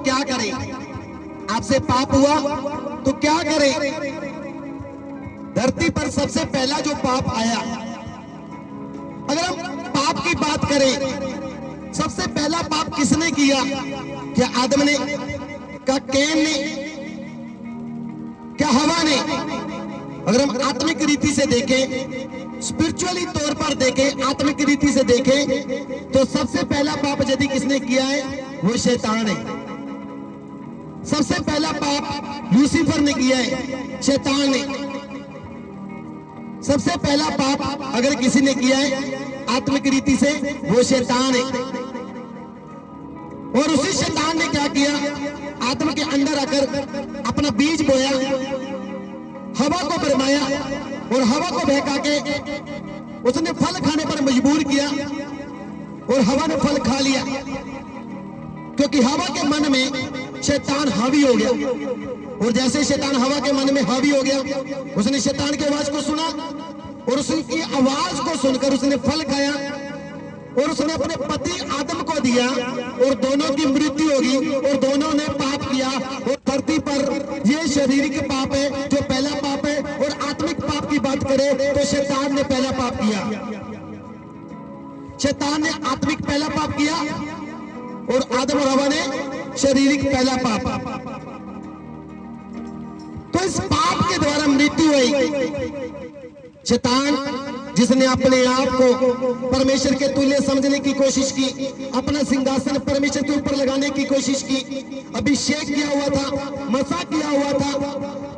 तो क्या करें, आपसे पाप हुआ तो क्या करें। धरती पर सबसे पहला जो पाप आया, अगर हम पाप की बात करें, सबसे पहला पाप किसने किया? क्या आदम ने? क्या कैन ने? क्या हवा ने? अगर हम आत्मिक रीति से देखें, स्पिरिचुअली तौर पर देखें, आत्मिक रीति से देखें, तो सबसे पहला पाप यदि किसने किया है, वो शैतान है। सबसे पहला पाप लूसीफर ने किया है, शैतान ने। सबसे पहला पाप अगर किसी ने किया है आत्मिक रीति से, वो शैतान है। और उसी शैतान ने क्या किया, आदम के अंदर आकर अपना बीज बोया, हवा को भरमाया और हवा को बहका के उसने फल खाने पर मजबूर किया और हवा ने फल खा लिया, क्योंकि हवा के मन में शैतान हावी हो गया। और जैसे शैतान हवा के मन में हावी हो गया, उसने शैतान की आवाज को सुना और उसकी आवाज को सुनकर उसने फल खाया और उसने अपने पति आदम को दिया और दोनों की मृत्यु होगी और दोनों ने पाप किया। और धरती पर ये शारीरिक पाप है जो पहला पाप है, और आत्मिक पाप की बात करें तो शैतान ने पहला पाप किया। शैतान ने आत्मिक पहला पाप किया और आदम और हवा ने शारीरिक पहला पाप। तो इस पाप के द्वारा मृत्यु हुई। शैतान जिसने अपने आप को परमेश्वर के तुल्य समझने की कोशिश की, अपना सिंहासन परमेश्वर के ऊपर लगाने की कोशिश की, अभिषेक किया हुआ था, मसा किया हुआ था,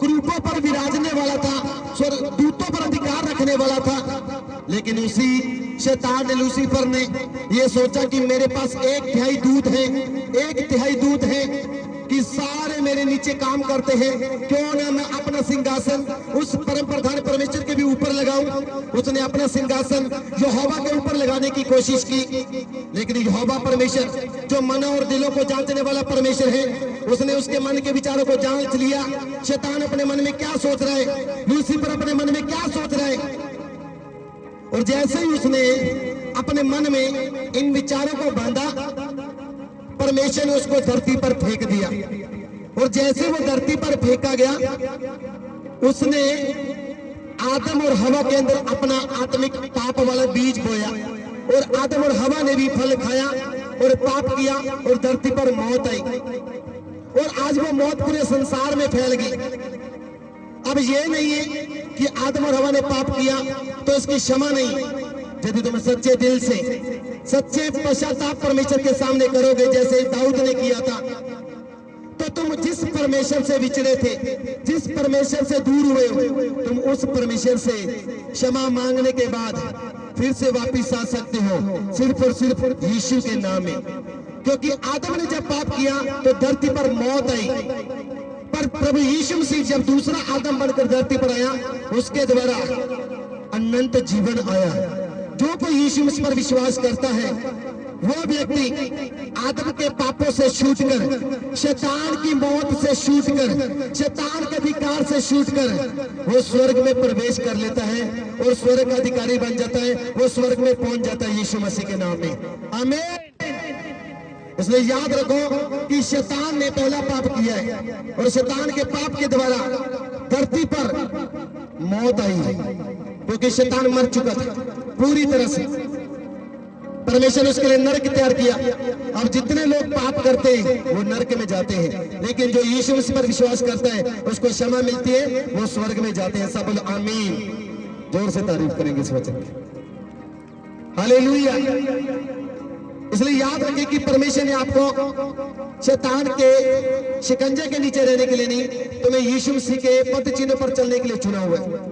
क्रूपों पर विराजने वाला था, स्वर्गदूतों पर अधिकार रखने वाला था, लेकिन उसी शैतान ने, लूसीफर ने यह सोचा कि मेरे पास 1/3 दूत है, 1/3 दूत है कि सारे मेरे नीचे काम करते हैं, क्यों ना मैं अपना सिंहासन उस परम प्रधान परमेश्वर के भी ऊपर लगाऊं। उसने अपना सिंहासन यहोवा के ऊपर लगाने की कोशिश की, लेकिन यहोवा परमेश्वर जो मन और दिलों को जांचने वाला परमेश्वर है, उसने उसके मन के विचारों को जांच लिया। शैतान अपने मन में क्या सोच रहा है, लूसीफर अपने मन में क्या सोच रहा है, और जैसे ही उसने अपने मन में इन विचारों को बांधा, परमेश्वर ने उसको धरती पर फेंक दिया। और जैसे वो धरती पर फेंका गया, उसने आदम और हवा के अंदर अपना आत्मिक पाप वाला बीज बोया और आदम और हवा ने भी फल खाया और पाप किया और धरती पर मौत आई। और आज वो मौत पूरे संसार में फैल गई। अब ये नहीं है कि आदम और हवा ने पाप किया तो इसकी क्षमा नहीं। यदि तुम सच्चे दिल से, सच्चे पश्चाताप परमेश्वर के सामने करोगे, जैसे दाऊद ने किया था, तो तुम जिस परमेश्वर से विचरे थे, जिस परमेश्वर से दूर हुए हो, तुम उस परमेश्वर से क्षमा मांगने के बाद फिर से वापिस आ सकते हो, सिर्फ और सिर्फ यीशु के नाम में। क्योंकि आदम ने जब पाप किया तो धरती पर मौत आई, पर प्रभु यीशु मसीह जब दूसरा आदम बनकर धरती पर आया, उसके द्वारा अनंत जीवन आया। जो कोई यीशु मसीह पर विश्वास करता है, वो व्यक्ति आदम के पापों से छूटकर, शैतान की मौत से छूटकर, शैतान के अधिकार से छूटकर वो स्वर्ग में प्रवेश कर लेता है और स्वर्ग का अधिकारी बन जाता है, वो स्वर्ग में पहुंच जाता है यीशु मसीह के नाम में। आमीन। इसलिए याद रखो कि शैतान ने पहला पाप किया है और शैतान के पाप के द्वारा धरती पर मौत आई है, क्योंकि शैतान मर चुका था पूरी तरह से। परमेश्वर ने उसके लिए नरक तैयार किया। अब जितने लोग पाप करते हैं वो नरक में जाते हैं, लेकिन जो यीशु मसीह पर विश्वास करता है उसको क्षमा मिलती है, वो स्वर्ग में जाते हैं। सब बोलो आमीन। जोर से तारीफ करेंगे इस वचन की। हालेलुया। इसलिए याद रखिए कि परमेश्वर ने आपको शैतान के शिकंजे के नीचे रहने के लिए नहीं, तुम्हें यीशु मसीह के पद चिन्ह पर चलने के लिए चुना हुआ है।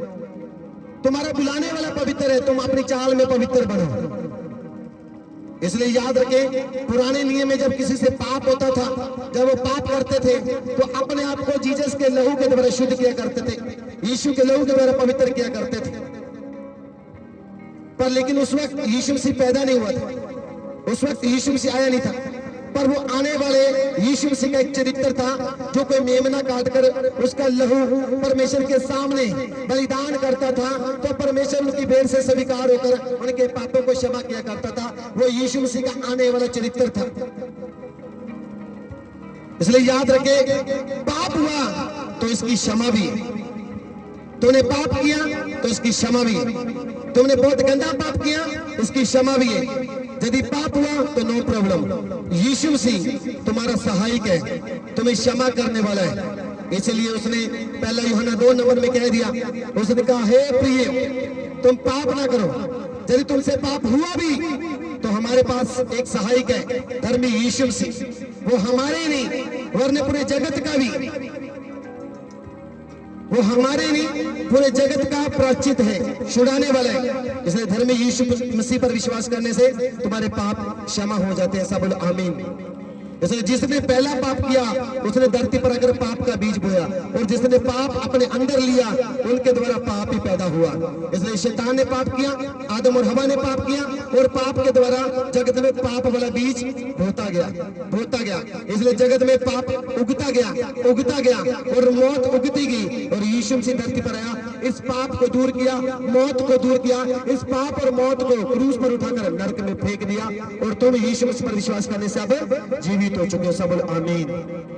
तुम्हारा बुलाने वाला पवित्र है, तुम अपनी चाल में पवित्र बनो। इसलिए याद रखें, पुराने नियम में जब किसी से पाप होता था, जब वो पाप करते थे तो अपने आप को जीसस के लहू के द्वारा शुद्ध किया करते थे, यीशु के लहू के द्वारा पवित्र किया करते थे। पर लेकिन उस वक्त यीशु मसीह पैदा नहीं हुआ था, उस वक्त यीशु मसीह आया नहीं था, पर वो आने वाले यीशु मसीह का एक चरित्र था जो कोई मेमना काटकर उसका लहू परमेश्वर के सामने बलिदान करता था, तो परमेश्वर उनकी भेंट से स्वीकार होकर उनके पापों को क्षमा किया करता था। वो यीशु मसीह का आने वाला चरित्र था। इसलिए याद रखे, पाप हुआ तो इसकी क्षमा भी है। तूने पाप किया तो इसकी क्षमा भी है। तुमने बहुत गंदा पाप किया, इसकी क्षमा भी है। यदि पाप हुआ तो नो प्रॉब्लम, यीशु मसीह तुम्हारा सहायक है, तुम्हें क्षमा करने वाला है। इसलिए उसने पहला यूहन्ना 2 नंबर में कह दिया, उसने कहा, हे प्रिय, तुम पाप ना करो। यदि तुमसे पाप हुआ भी तो हमारे पास एक सहायक है, धर्मी यीशु मसीह। वो हमारे नहीं वरने पूरे जगत का भी, वो हमारे नहीं पूरे जगत का प्रायश्चित है, छुड़ाने वाला है। इसलिए धर्मी यीशु मसीह पर विश्वास करने से तुम्हारे पाप क्षमा हो जाते हैं। सब बोलो आमीन। इसलिए जिसने पहला पाप किया उसने धरती पर अगर पाप का बीज बोया, और जिसने पाप अपने अंदर लिया उनके द्वारा पाप ही पैदा हुआ। इसलिए शैतान ने पाप किया, आदम और हवा ने पाप किया, और पाप के द्वारा जगत में पाप वाला बीज बोता गया। इसलिए जगत में पाप उगता गया और मौत उगती गई। और यीशु मसीह धरती पर आया, इस पाप को दूर किया, मौत को दूर किया, इस पाप और मौत को क्रूस पर उठाकर नरक में फेंक दिया। और तुम यीशु मसीह पर विश्वास करने से अब जीवित हो चुके हो। सब बोलो आमीन।